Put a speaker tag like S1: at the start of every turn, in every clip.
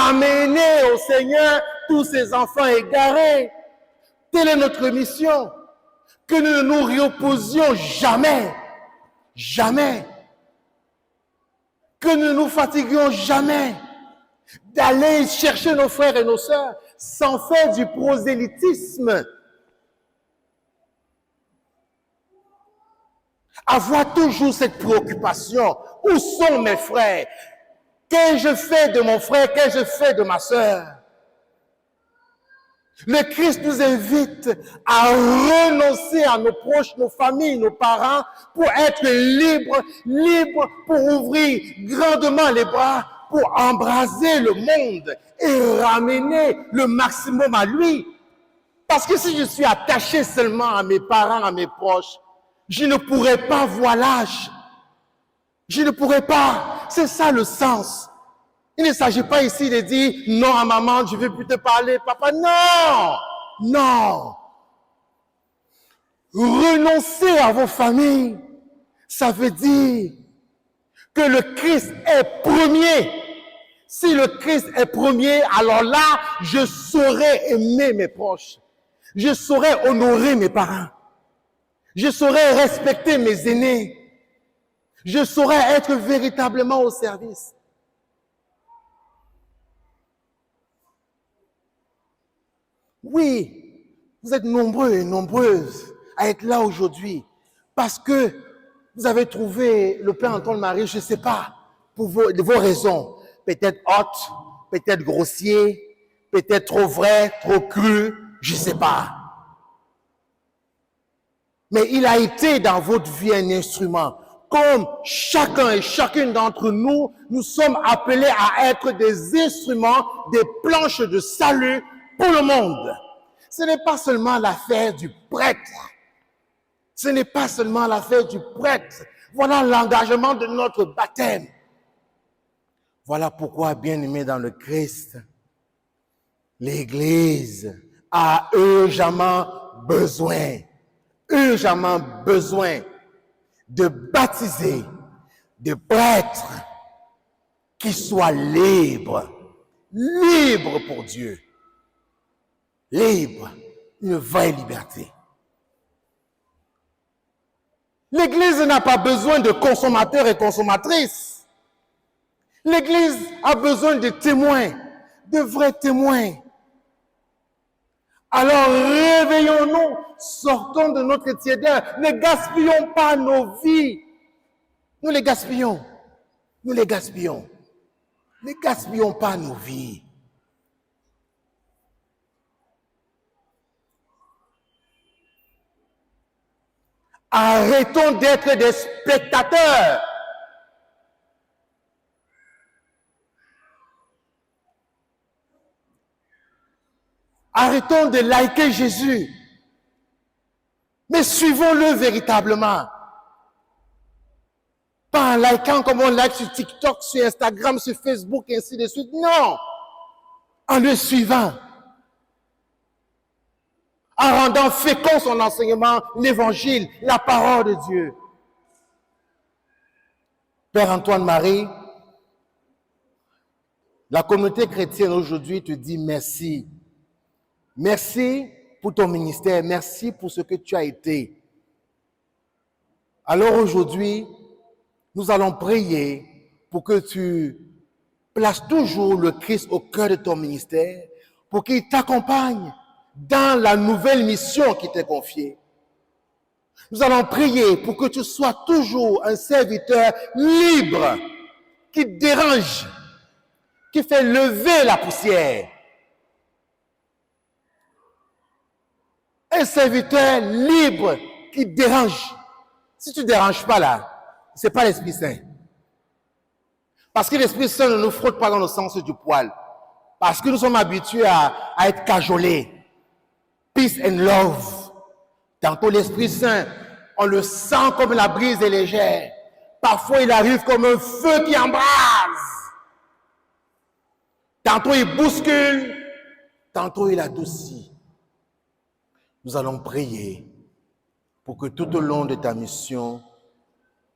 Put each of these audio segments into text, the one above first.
S1: ramener au Seigneur tous ces enfants égarés. Telle est notre mission. Que nous ne nous reposions jamais. Jamais. Que nous ne nous fatiguions jamais d'aller chercher nos frères et nos sœurs sans faire du prosélytisme. Avoir toujours cette préoccupation. Où sont mes frères? Qu'ai-je fait de mon frère? Qu'ai-je fait de ma sœur? Le Christ nous invite à renoncer à nos proches, nos familles, nos parents, pour être libres pour ouvrir grandement les bras, pour embraser le monde et ramener le maximum à lui. Parce que si je suis attaché seulement à mes parents, à mes proches, je ne pourrai pas voir l'âge. Je ne pourrai pas. C'est ça le sens. Il ne s'agit pas ici de dire non à maman, je ne veux plus te parler, papa. Non! Non! Renoncer à vos familles, ça veut dire que le Christ est premier. Si le Christ est premier, alors là, je saurai aimer mes proches. Je saurai honorer mes parents. Je saurai respecter mes aînés. Je saurai être véritablement au service. Oui, vous êtes nombreux et nombreuses à être là aujourd'hui parce que vous avez trouvé le Père Antoine Marie, je ne sais pas, pour vos raisons. Peut-être hautes, peut-être grossier, peut-être trop vrai, trop cru, je ne sais pas. Mais il a été dans votre vie un instrument. Comme chacun et chacune d'entre nous, nous sommes appelés à être des instruments, des planches de salut pour le monde. Ce n'est pas seulement l'affaire du prêtre. Ce n'est pas seulement l'affaire du prêtre. Voilà l'engagement de notre baptême. Voilà pourquoi, bien-aimés dans le Christ, l'Église a urgemment besoin de baptiser des prêtres qui soient libres pour Dieu. Libre, une vraie liberté. L'Église n'a pas besoin de consommateurs et consommatrices. L'Église a besoin de témoins, de vrais témoins. Alors réveillons-nous, sortons de notre tiédeur, ne gaspillons pas nos vies. Nous les gaspillons. Ne gaspillons pas nos vies. Arrêtons d'être des spectateurs. Arrêtons de liker Jésus. Mais suivons-le véritablement. Pas en likant comme on like sur TikTok, sur Instagram, sur Facebook, et ainsi de suite. Non. En le suivant. En rendant fécond son enseignement, l'évangile, la parole de Dieu. Père Antoine Marie, la communauté chrétienne aujourd'hui te dit merci. Merci pour ton ministère, merci pour ce que tu as été. Alors aujourd'hui, nous allons prier pour que tu places toujours le Christ au cœur de ton ministère, pour qu'il t'accompagne dans la nouvelle mission qui t'est confiée. Nous allons prier pour que tu sois toujours un serviteur libre, qui dérange, qui fait lever la poussière. Un serviteur libre qui dérange. Si tu ne déranges pas là, ce n'est pas l'Esprit Saint. Parce que l'Esprit Saint ne nous frotte pas dans le sens du poil. Parce que nous sommes habitués à être cajolés. Peace and love. Tantôt l'Esprit Saint, on le sent comme la brise est légère. Parfois il arrive comme un feu qui embrase. Tantôt il bouscule, tantôt il adoucit. Nous allons prier pour que tout au long de ta mission,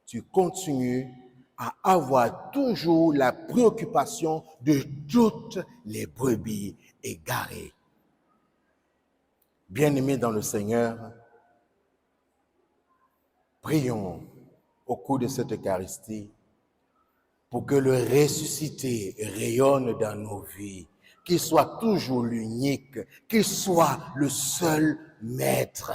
S1: tu continues à avoir toujours la préoccupation de toutes les brebis égarées. Bien-aimés dans le Seigneur, prions au cours de cette Eucharistie pour que le ressuscité rayonne dans nos vies, qu'il soit toujours l'unique, qu'il soit le seul maître.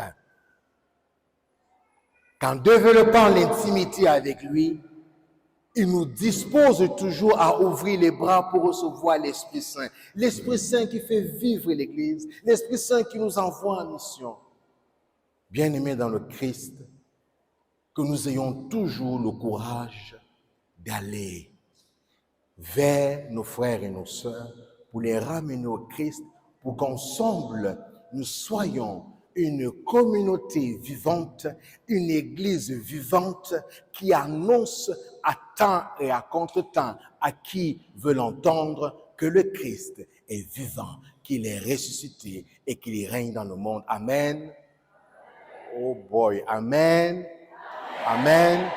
S1: Qu'en développant l'intimité avec lui, il nous dispose toujours à ouvrir les bras pour recevoir l'Esprit Saint. L'Esprit Saint qui fait vivre l'Église, l'Esprit Saint qui nous envoie en mission. Bien-aimés dans le Christ, que nous ayons toujours le courage d'aller vers nos frères et nos sœurs pour les ramener au Christ, pour qu'ensemble nous soyons une communauté vivante, une église vivante qui annonce à temps et à contre-temps à qui veut l'entendre que le Christ est vivant, qu'il est ressuscité et qu'il règne dans le monde. Amen. Oh boy, amen. Amen.